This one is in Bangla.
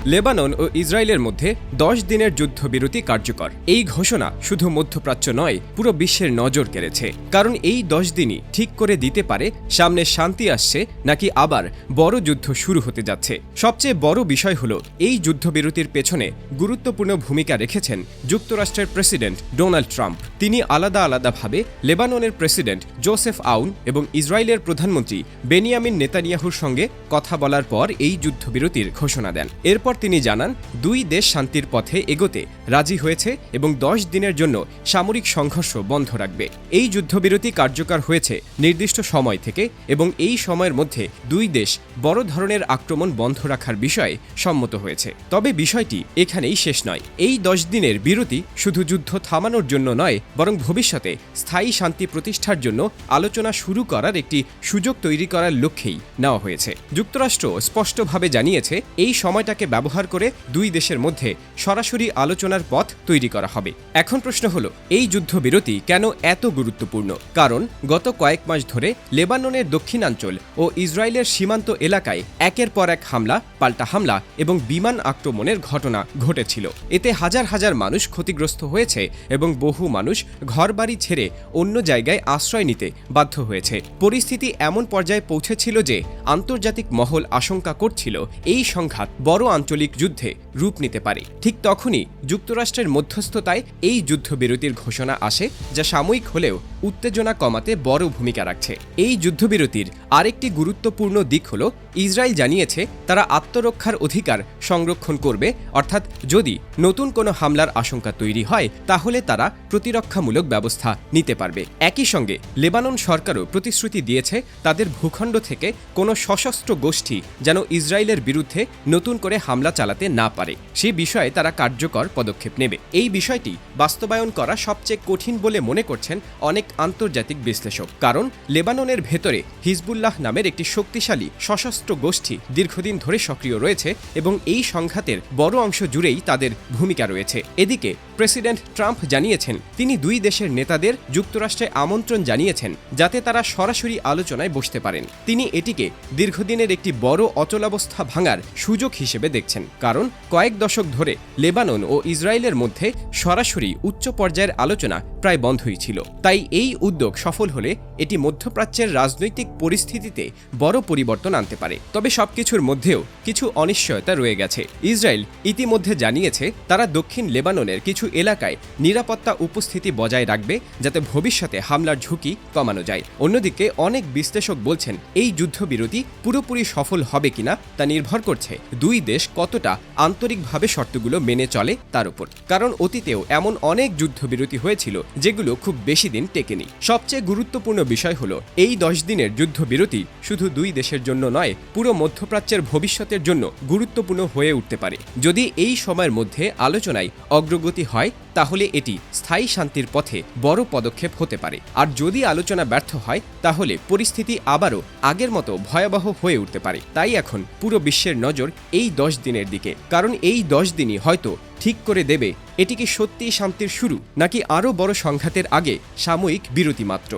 লেবানন ও ইসরায়েলের মধ্যে 10 দিনের যুদ্ধবিরতি কার্যকর। এই ঘোষণা শুধু মধ্যপ্রাচ্য নয়, পুরো বিশ্বের নজর কেড়েছে। কারণ এই 10 দিনই ঠিক করে দিতে পারে সামনে শান্তি আসছে নাকি আবার বড় যুদ্ধ শুরু হতে যাচ্ছে। সবচেয়ে বড় বিষয় হলো এই যুদ্ধবিরতির পেছনে গুরুত্বপূর্ণ ভূমিকা রেখেছেন যুক্তরাষ্ট্রের প্রেসিডেন্ট ডোনাল্ড ট্রাম্প। তিনি আলাদা আলাদাভাবে লেবাননের প্রেসিডেন্ট জোসেফ আউন এবং ইসরায়েলের প্রধানমন্ত্রী বেনিয়ামিন নেতানিয়াহুর সঙ্গে কথা বলার পর এই যুদ্ধবিরতির ঘোষণা দেন। এরপর তিনি জানান, দুই দেশ শান্তির পথে এগোতে রাজি হয়েছে এবং 10 দিনের জন্য সামরিক সংঘর্ষ বন্ধ রাখবে। এই যুদ্ধবিরতি কার্যকর হয়েছে নির্দিষ্ট সময় থেকে এবং এই সময়ের মধ্যে দুই দেশ বড় ধরনের আক্রমণ বন্ধ রাখার বিষয়ে সম্মত হয়েছে। তবে বিষয়টি এখানেই শেষ নয়। এই 10 দিনের বিরতি শুধু যুদ্ধ থামানোর জন্য নয়, বরং ভবিষ্যতে স্থায়ী শান্তি প্রতিষ্ঠার জন্য আলোচনা শুরু করার একটি সুযোগ তৈরি করার লক্ষ্যেই নেওয়া হয়েছে। যুক্তরাষ্ট্র স্পষ্টভাবে জানিয়েছে, এই সময়টাকে ব্যবহার করে দুই দেশের মধ্যে সরাসরি আলোচনার পথ তৈরি করা হবে। এখন প্রশ্ন হলো, এই যুদ্ধবিরতি কেন এত গুরুত্বপূর্ণ? কারণ গত কয়েক মাস ধরে লেবাননের দক্ষিণাঞ্চল ও ইসরায়েলের সীমান্ত এলাকায় একের পর এক হামলা, পাল্টা হামলা এবং বিমান আক্রমণের ঘটনা ঘটেছিল। এতে হাজার হাজার মানুষ ক্ষতিগ্রস্ত হয়েছে এবং বহু মানুষ ঘরবাড়ি ছেড়ে অন্য জায়গায় আশ্রয় নিতে বাধ্য হয়েছে। পরিস্থিতি এমন পর্যায়ে পৌঁছেছিল যে আন্তর্জাতিক মহল আশঙ্কা করছিল এই সংঘাত বড় আঞ্চলিক যুদ্ধে রূপ নিতে পারে। ঠিক তখনই যুক্তরাষ্ট্রের মধ্যস্থতায় এই যুদ্ধবিরতির ঘোষণা আসে, যা সাময়িক হলেও উত্তেজনা কমাতে বড় ভূমিকা রাখছে। এই যুদ্ধবিরতির আরেকটি গুরুত্বপূর্ণ দিক হল, ইসরায়েল জানিয়েছে তারা আত্মরক্ষার অধিকার সংরক্ষণ করবে, অর্থাৎ যদি নতুন কোনো হামলার আশঙ্কা তৈরি হয় তাহলে তারা প্রতিরক্ষামূলক ব্যবস্থা নিতে পারবে। একই সঙ্গে লেবানন সরকারও প্রতিশ্রুতি দিয়েছে তাদের ভূখণ্ড থেকে কোনো সশস্ত্র গোষ্ঠী যেন ইসরায়েলের বিরুদ্ধে নতুন করে হামলা চালাতে না পারে, সে বিষয়ে তারা কার্যকর পদক্ষেপ নেবে। এই বিষয়টি বাস্তবায়ন করা সবচেয়ে কঠিন বলে মনে করছেন অনেক আন্তর্জাতিক বিশ্লেষক। কারণ লেবাননের ভেতরে হিজবুল্লাহ নামের একটি শক্তিশালী সশস্ত্র গোষ্ঠী দীর্ঘদিন ধরে সক্রিয় রয়েছে এবং এই সংঘাতের বড় অংশ জুড়েই তাদের ভূমিকা রয়েছে। এদিকে প্রেসিডেন্ট ট্রাম্প জানিয়েছেন, তিনি দুই দেশের নেতাদের যুক্তরাষ্ট্রে আমন্ত্রণ জানিয়েছেন যাতে তারা সরাসরি আলোচনায় বসতে পারেন। তিনি এটিকে দীর্ঘদিনের একটি বড় অচলাবস্থা ভাঙার সুযোগ হিসেবে দেখছেন। কারণ কয়েক দশক ধরে লেবানন ও ইসরায়েলের মধ্যে সরাসরি উচ্চ পর্যায়ের আলোচনা প্রায় বন্ধই ছিল। তাই এই উদ্যোগ সফল হলে এটি মধ্যপ্রাচ্যের রাজনৈতিক পরিস্থিতিতে বড় পরিবর্তন আনতে পারে। তবে সবকিছুর মধ্যেও কিছু অনিশ্চয়তা রয়ে গেছে। ইসরায়েল ইতিমধ্যে জানিয়েছে তারা দক্ষিণ লেবাননের কিছু এলাকায় নিরাপত্তা উপস্থিতি বজায় রাখবে যাতে ভবিষ্যতে হামলার ঝুঁকি কমানো যায়। অন্যদিকে অনেক বিশ্লেষক বলছেন, এই যুদ্ধবিরতি পুরোপুরি সফল হবে কিনা তা নির্ভর করছে দুই দেশ কতটা আন্তরিকভাবে শর্তগুলো মেনে চলে তার উপর। কারণ অতীতেও এমন অনেক যুদ্ধবিরতি হয়েছিল যেগুলো খুব বেশি দিন টেকেনি। সবচেয়ে গুরুত্বপূর্ণ বিষয় হলো, এই 10 দিনের যুদ্ধবিরতি শুধু দুই দেশের জন্য নয়, পুরো মধ্যপ্রাচ্যের ভবিষ্যতের জন্য গুরুত্বপূর্ণ হয়ে উঠতে পারে। যদি এই সময়ের মধ্যে আলোচনায় অগ্রগতি হয় তাহলে এটি স্থায়ী শান্তির পথে বড় পদক্ষেপ হতে পারে। আর যদি আলোচনা ব্যর্থ হয় তাহলে পরিস্থিতি আবারও আগের মতো ভয়াবহ হয়ে উঠতে পারে। তাই এখন পুরো বিশ্বের নজর এই 10 দিনের দিকে। কারণ এই 10 দিনই হয়তো ঠিক করে দেবে এটি কি সত্যিই শান্তির শুরু নাকি আরও বড় সংঘাতের আগে সাময়িক বিরতি মাত্র।